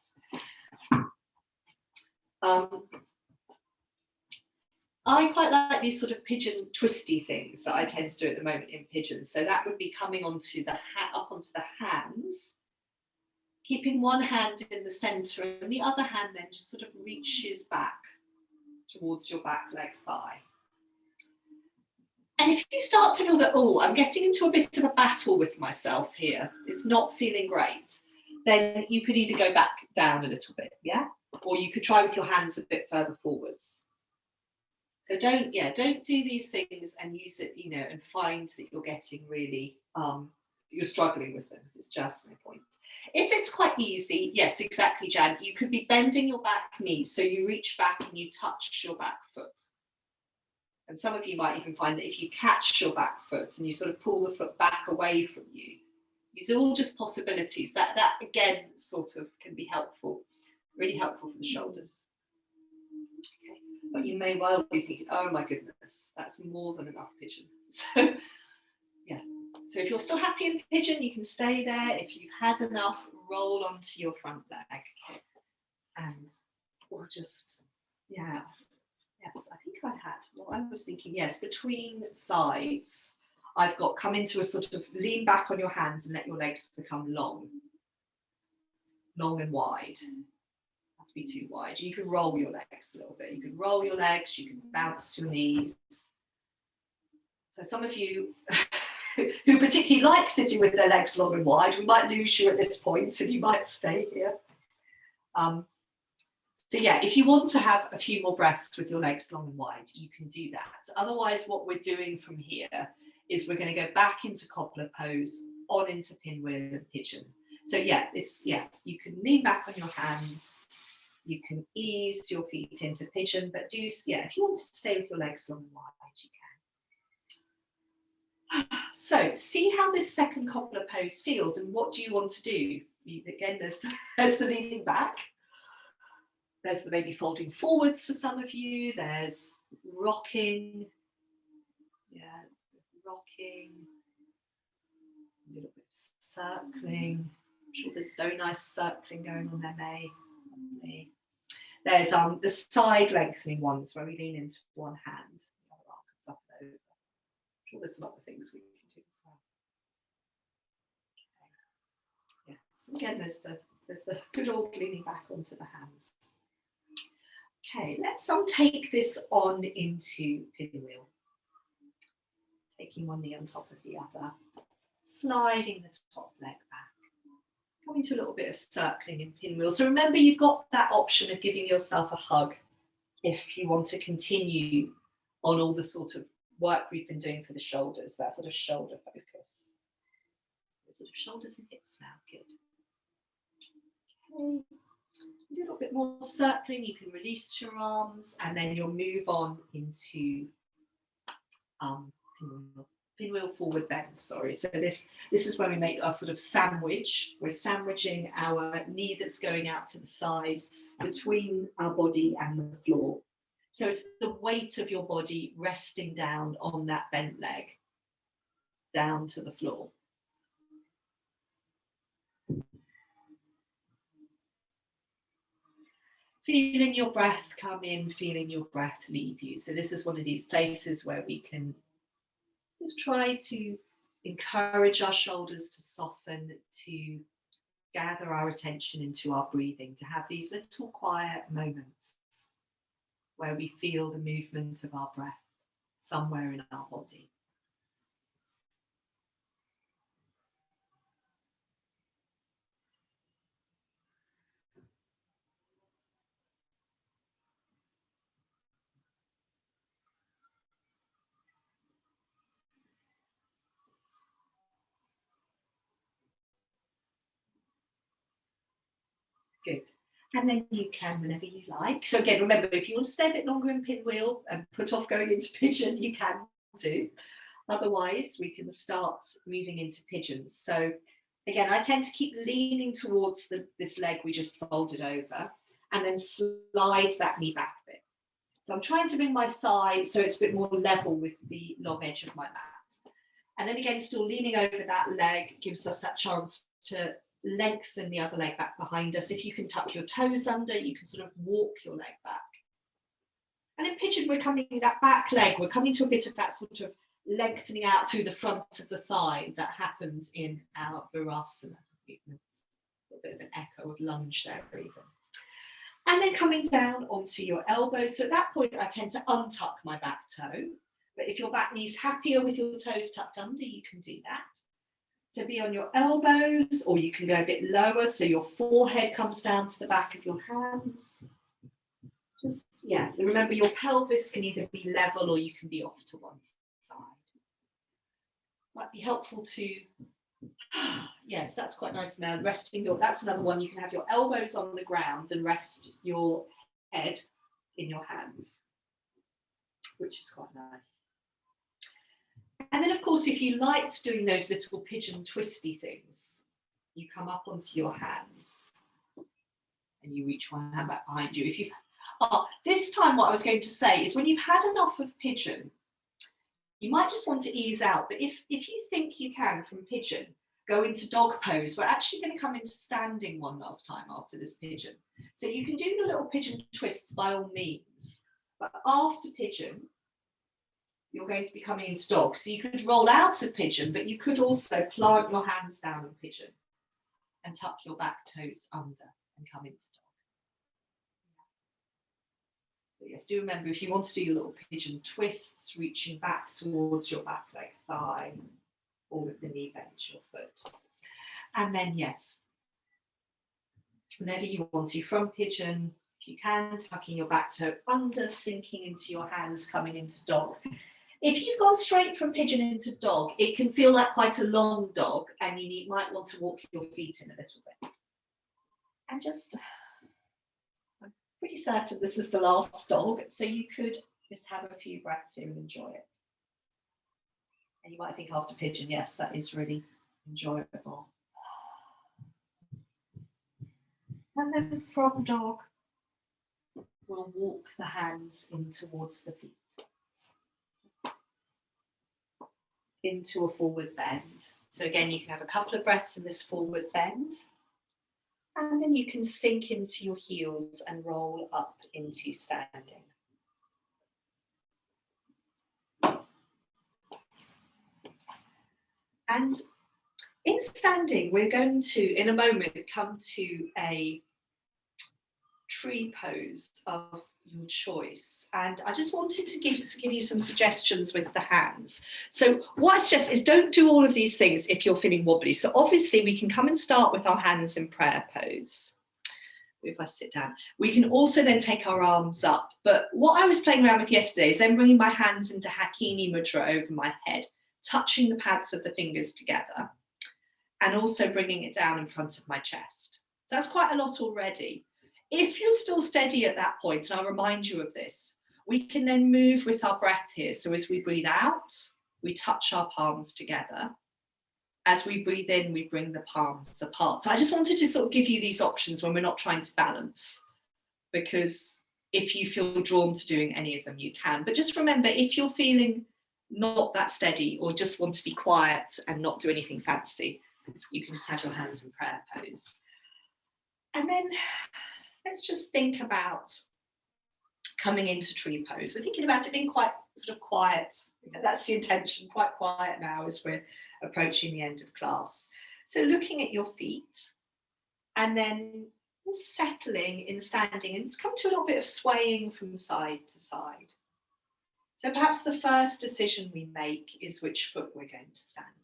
[SPEAKER 1] I quite like these sort of pigeon twisty things that I tend to do at the moment in pigeon. So that would be coming onto the up onto the hands, keeping one hand in the centre and the other hand then just sort of reaches back towards your back leg thigh. And if you start to feel that, oh, I'm getting into a bit of a battle with myself here, it's not feeling great, then you could either go back down a little bit, yeah? Or you could try with your hands a bit further forwards. So don't do these things and use it, and find that you're getting really, you're struggling with them. It's just no point. If it's quite easy, yes, exactly, Jan, you could be bending your back knee. So you reach back and you touch your back foot. And some of you might even find that if you catch your back foot and you sort of pull the foot back away from you, these are all just possibilities. That again, sort of can be helpful, really helpful for the shoulders. Okay. But you may well be thinking, oh my goodness, that's more than enough pigeon. So yeah, so if you're still happy in pigeon, you can stay there. If you've had enough, roll onto your front leg. And or just, yeah, yes, I think I had, well, I was thinking, yes, between sides, I've got come into a sort of lean back on your hands and let your legs become long and wide. Be too wide. You can roll your legs a little bit. You can roll your legs, you can bounce your knees. So some of you who particularly like sitting with their legs long and wide, we might lose you at this point and you might stay here. So yeah, if you want to have a few more breaths with your legs long and wide, you can do that. Otherwise, what we're doing from here is we're going to go back into Cobbler Pose, on into Pinwheel and pigeon. So yeah, you can lean back on your hands. You can ease your feet into pigeon, but if you want to stay with your legs long and wide, you can. So see how this second Cobbler Pose feels and what do you want to do? Again, there's the leaning back. There's the maybe folding forwards for some of you. There's rocking. Yeah, rocking. A little bit of circling. I'm sure there's very nice circling going on there, May. Lovely. There's the side lengthening ones where we lean into one hand. The other arm comes up and over. I'm sure there's a lot of things we can do as well. Okay. Yes, again, there's the good old leaning back onto the hands. Okay, let's take this on into pinwheel. Taking one knee on top of the other, sliding the top leg back, coming to a little bit of circling in pinwheel. So remember, you've got that option of giving yourself a hug if you want to continue on all the sort of work we've been doing for the shoulders, that sort of shoulder focus. Sort of shoulders and hips now, good. Okay. A little bit more circling, you can release your arms and then you'll move on into pinwheel forward bend, sorry. So this is where we make our sort of sandwich. We're sandwiching our knee that's going out to the side between our body and the floor. So it's the weight of your body resting down on that bent leg, down to the floor. Feeling your breath come in, feeling your breath leave you. So this is one of these places where we can just try to encourage our shoulders to soften, to gather our attention into our breathing, to have these little quiet moments where we feel the movement of our breath somewhere in our body. Good. And then you can, whenever you like. So again, remember, if you want to stay a bit longer in pinwheel and put off going into pigeon, you can too. Otherwise, we can start moving into pigeons. So again, I tend to keep leaning towards this leg we just folded over and then slide that knee back a bit. So I'm trying to bring my thigh so it's a bit more level with the long edge of my mat. And then again, still leaning over that leg gives us that chance to lengthen the other leg back behind us. If you can tuck your toes under, you can sort of walk your leg back. And in pigeon, we're coming that back leg, we're coming to a bit of that sort of lengthening out through the front of the thigh that happens in our Virasana movements. A bit of an echo of lunge there even. And then coming down onto your elbows. So at that point, I tend to untuck my back toe. But if your back knee's happier with your toes tucked under, you can do that. So be on your elbows, or you can go a bit lower so your forehead comes down to the back of your hands. Just, yeah, remember your pelvis can either be level or you can be off to one side. Might be helpful to, yes, that's quite nice, Mel. Resting that's another one. You can have your elbows on the ground and rest your head in your hands, which is quite nice. And then, of course, if you liked doing those little pigeon twisty things, you come up onto your hands and you reach one hand back behind you. If you've, this time what I was going to say is when you've had enough of pigeon, you might just want to ease out. But if you think you can from pigeon, go into dog pose. We're actually going to come into standing one last time after this pigeon. So you can do the little pigeon twists by all means. But after pigeon, you're going to be coming into dog. So you could roll out of pigeon, but you could also plant your hands down in pigeon and tuck your back toes under and come into dog. So yes, do remember, if you want to do your little pigeon twists, reaching back towards your back leg, thigh, or with the knee bend, your foot. And then yes, whenever you want to, from pigeon, if you can, tucking your back toe under, sinking into your hands, coming into dog. If you've gone straight from pigeon into dog, it can feel like quite a long dog and you might want to walk your feet in a little bit. And just, I'm pretty certain this is the last dog, so you could just have a few breaths here and enjoy it. And you might think after pigeon, yes, that is really enjoyable. And then from dog, we'll walk the hands in towards the feet. Into a forward bend. So again, you can have a couple of breaths in this forward bend. And then you can sink into your heels and roll up into standing. And in standing, we're going to, in a moment, come to a tree pose of your choice. And I just wanted to give you some suggestions with the hands. So what I suggest is don't do all of these things if you're feeling wobbly. So obviously we can come and start with our hands in prayer pose. If I sit down, we can also then take our arms up. But what I was playing around with yesterday is then bringing my hands into Hakini Mudra over my head, touching the pads of the fingers together, and also bringing it down in front of my chest. So that's quite a lot already. If you're still steady at that point, and I'll remind you of this, we can then move with our breath here. So as we breathe out, we touch our palms together. As we breathe in, we bring the palms apart. So I just wanted to sort of give you these options when we're not trying to balance, because if you feel drawn to doing any of them, you can. But just remember, if you're feeling not that steady or just want to be quiet and not do anything fancy, you can just have your hands in prayer pose. And then let's just think about coming into tree pose. We're thinking about it being quite sort of quiet. That's the intention, quite quiet now as we're approaching the end of class. So looking at your feet and then settling in standing, and come to a little bit of swaying from side to side. So perhaps the first decision we make is which foot we're going to stand on.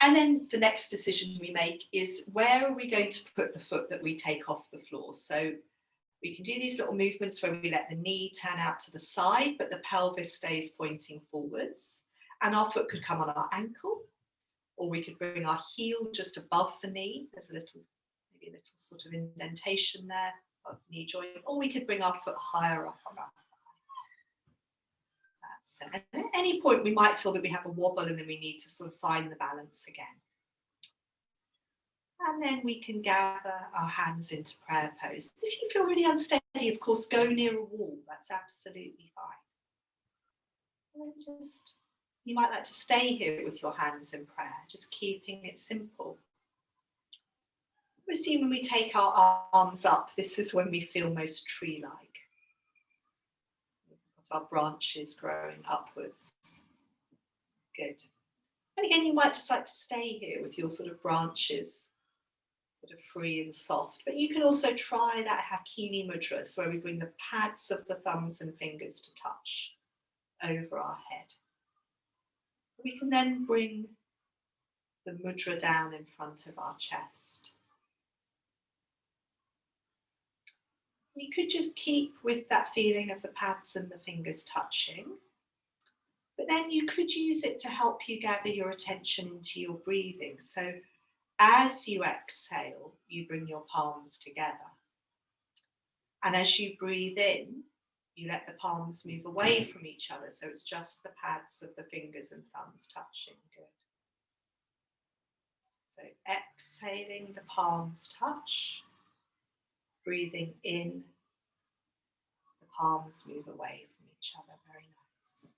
[SPEAKER 1] And then the next decision we make is where are we going to put the foot that we take off the floor. So we can do these little movements where we let the knee turn out to the side, but the pelvis stays pointing forwards. And our foot could come on our ankle, or we could bring our heel just above the knee. There's maybe a little sort of indentation there of the knee joint, or we could bring our foot higher up on our thigh. So at any point we might feel that we have a wobble and then we need to sort of find the balance again. And then we can gather our hands into prayer pose. If you feel really unsteady, of course, go near a wall. That's absolutely fine. And then you might like to stay here with your hands in prayer, just keeping it simple. We see when we take our arms up, this is when we feel most tree-like. Our branches growing upwards. Good. And again, you might just like to stay here with your sort of branches sort of free and soft, but you can also try that Hakini Mudra, so where we bring the pads of the thumbs and fingers to touch over our head. We can then bring the mudra down in front of our chest. You could just keep with that feeling of the pads and the fingers touching, but then you could use it to help you gather your attention into your breathing. So as you exhale, you bring your palms together. And as you breathe in, you let the palms move away from each other. So it's just the pads of the fingers and thumbs touching. Good. So exhaling, the palms touch. Breathing in, the palms move away from each other. Very nice.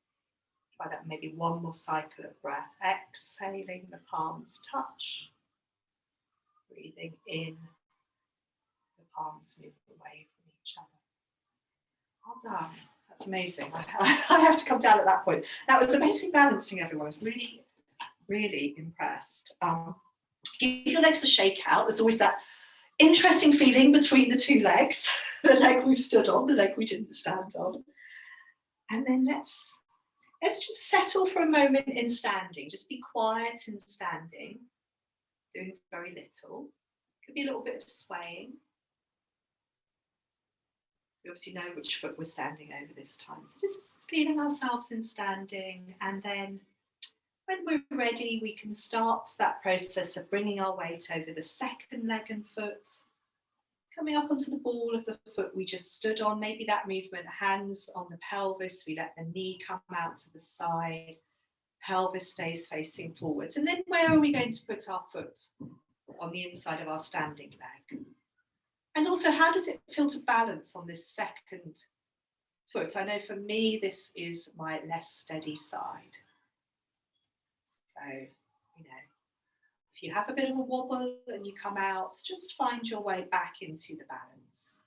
[SPEAKER 1] Try that maybe one more cycle of breath. Exhaling, the palms touch. Breathing in, the palms move away from each other. Well done. That's amazing. I have to come down at that point. That was amazing balancing, everyone. I was really, really impressed. Give your legs a shake out. There's always that interesting feeling between the two legs, the leg we've stood on, the leg we didn't stand on. And then let's just settle for a moment in standing. Just be quiet in standing, doing very little. Could be a little bit of swaying. We obviously know which foot we're standing over this time. So just feeling ourselves in standing, and then when we're ready, we can start that process of bringing our weight over the second leg and foot, coming up onto the ball of the foot we just stood on. Maybe that movement, hands on the pelvis, we let the knee come out to the side, pelvis stays facing forwards. And then where are we going to put our foot? on the inside of our standing leg. And also, how does it feel to balance on this second foot? I know for me, this is my less steady side. So, you know, if you have a bit of a wobble and you come out, just find your way back into the balance.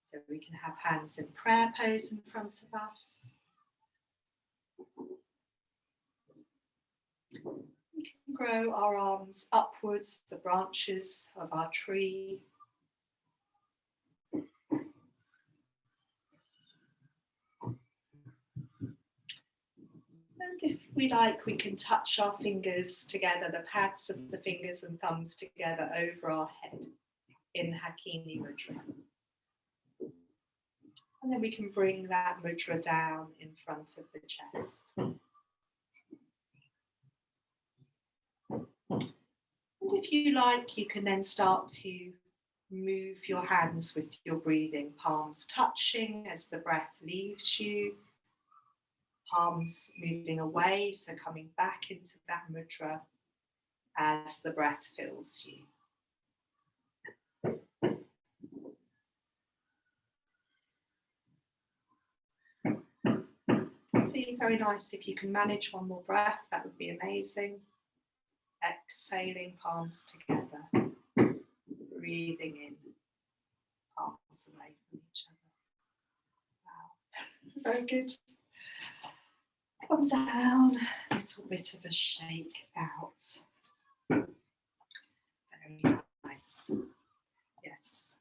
[SPEAKER 1] So we can have hands in prayer pose in front of us. We can grow our arms upwards, the branches of our tree. And if we like, we can touch our fingers together, the pads of the fingers and thumbs together over our head in Hakini Mudra. And then we can bring that mudra down in front of the chest. And if you like, you can then start to move your hands with your breathing, palms touching as the breath leaves you, palms moving away, so coming back into that mudra as the breath fills you. See, very nice. If you can manage one more breath, that would be amazing. Exhaling, palms together. Breathing in, palms away from each other. Wow, very good. Come down, a little bit of a shake out. Very nice. Yes.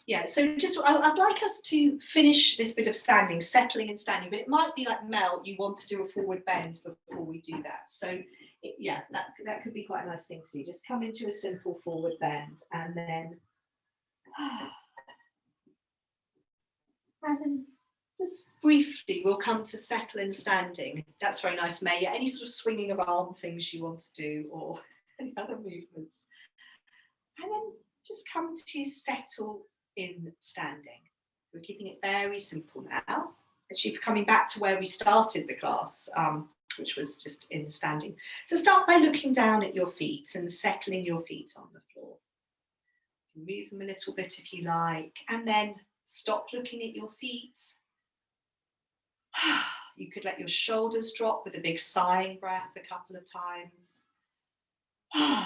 [SPEAKER 1] Yeah, so just I'd like us to finish this bit of standing, settling and standing, but it might be like Mel, you want to do a forward bend before we do that. So yeah, that could be quite a nice thing to do. Just come into a simple forward bend and then just briefly we'll come to settle and standing. That's very nice, May. Yeah, any sort of swinging of arm things you want to do or any other movements. And then just come to settle in standing. So we're keeping it very simple now. Actually, coming back to where we started the class, which was just in standing. So start by looking down at your feet and settling your feet on the floor. Move them a little bit if you like, and then stop looking at your feet. You could let your shoulders drop with a big sighing breath a couple of times. You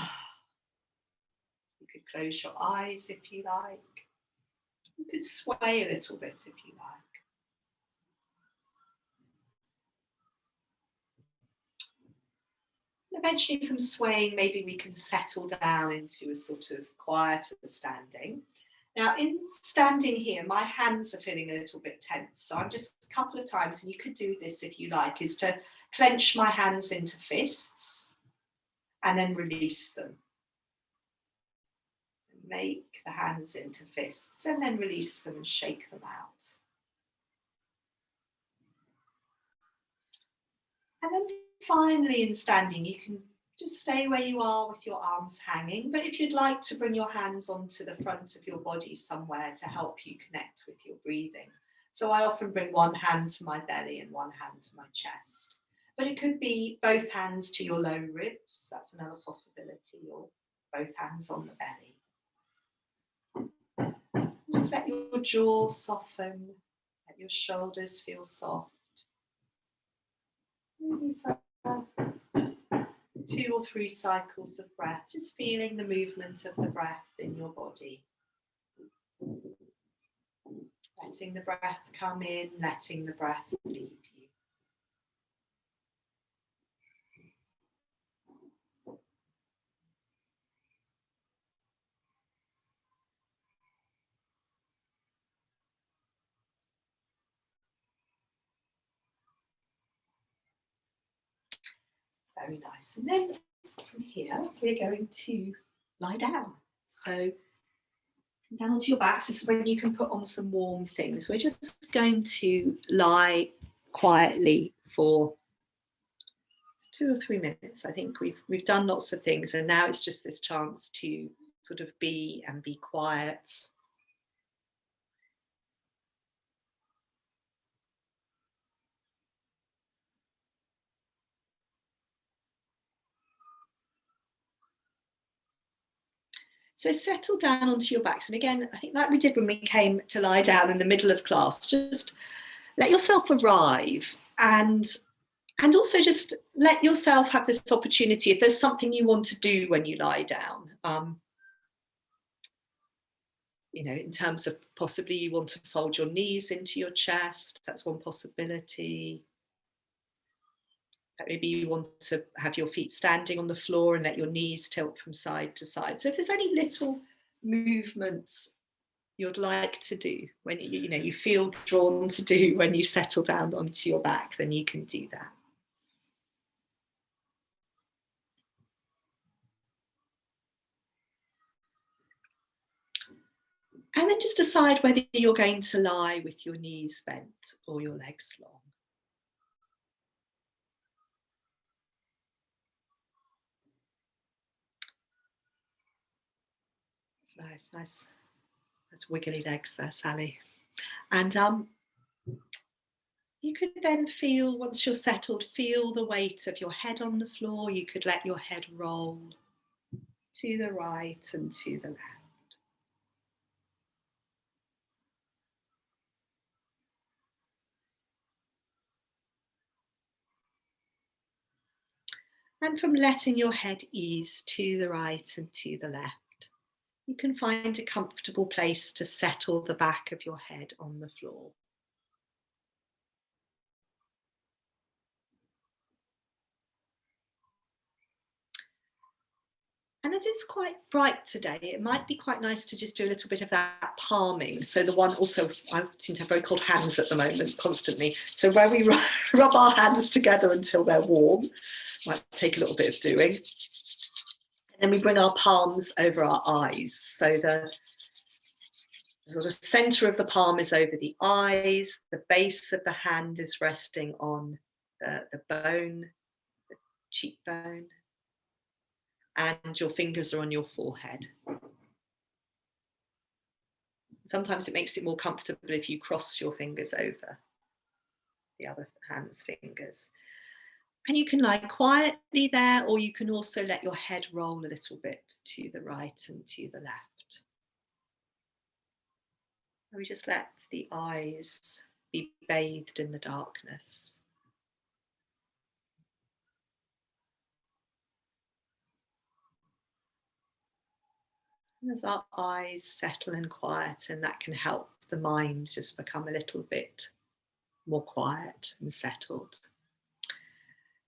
[SPEAKER 1] could close your eyes if you like. You could sway a little bit if you like. Eventually from swaying, maybe we can settle down into a sort of quieter standing. Now in standing here, my hands are feeling a little bit tense. So I'm just a couple of times, and you could do this if you like, is to clench my hands into fists and then release them. So make the hands into fists and then release them and shake them out. And then finally in standing, you can just stay where you are with your arms hanging, but if you'd like to bring your hands onto the front of your body somewhere to help you connect with your breathing. So I often bring one hand to my belly and one hand to my chest, but it could be both hands to your low ribs, that's another possibility, or both hands on the belly. Just let your jaw soften, let your shoulders feel soft. Maybe for 2 or 3 cycles of breath, just feeling the movement of the breath in your body. Letting the breath come in, letting the breath leave you. Very nice. And then from here, we're going to lie down. So down onto your backs. This is when you can put on some warm things. We're just going to lie quietly for 2 or 3 minutes. I think we've done lots of things, and now it's just this chance to sort of be quiet. So settle down onto your backs. And again, I think like we did when we came to lie down in the middle of class, just let yourself arrive and also just let yourself have this opportunity. If there's something you want to do when you lie down, you know, in terms of possibly you want to fold your knees into your chest, that's one possibility. Maybe you want to have your feet standing on the floor and let your knees tilt from side to side. So if there's any little movements you'd like to do when you know you feel drawn to do when you settle down onto your back, then you can do that. And then just decide whether you're going to lie with your knees bent or your legs long. It's nice, nice. Those wiggly legs there, Sally. And you could then feel, once you're settled, feel the weight of your head on the floor. You could let your head roll to the right and to the left. And from letting your head ease to the right and to the left, you can find a comfortable place to settle the back of your head on the floor. And as it's quite bright today, it might be quite nice to just do a little bit of that palming. So the one also, I seem to have very cold hands at the moment, constantly. So where we rub our hands together until they're warm, might take a little bit of doing. And then we bring our palms over our eyes. So the sort of center of the palm is over the eyes. The base of the hand is resting on the bone, the cheekbone. And your fingers are on your forehead. Sometimes it makes it more comfortable if you cross your fingers over the other hand's fingers. And you can lie quietly there, or you can also let your head roll a little bit to the right and to the left. And we just let the eyes be bathed in the darkness. And as our eyes settle and quieten, that can help the mind just become a little bit more quiet and settled.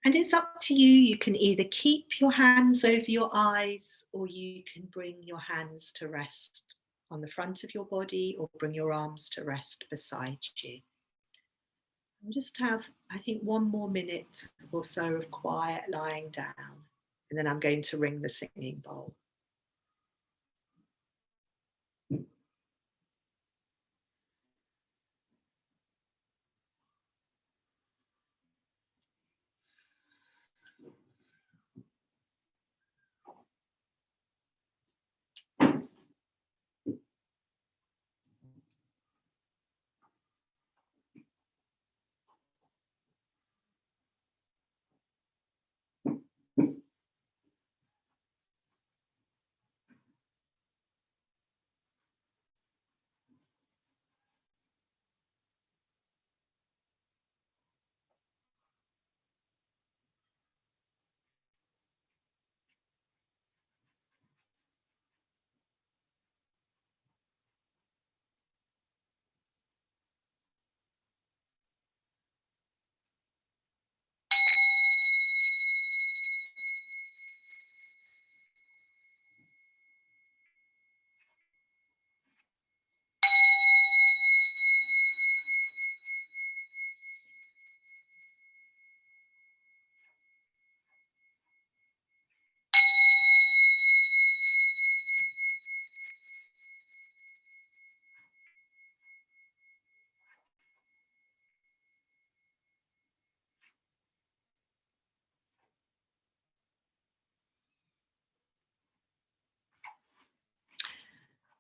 [SPEAKER 1] And it's up to you. You can either keep your hands over your eyes, or you can bring your hands to rest on the front of your body, or bring your arms to rest beside you. We'll just have, I think, one more minute or so of quiet lying down, and then I'm going to ring the singing bowl.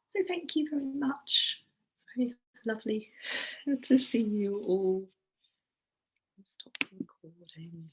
[SPEAKER 1] So thank you very much. It's very lovely to see you all. Stop recording.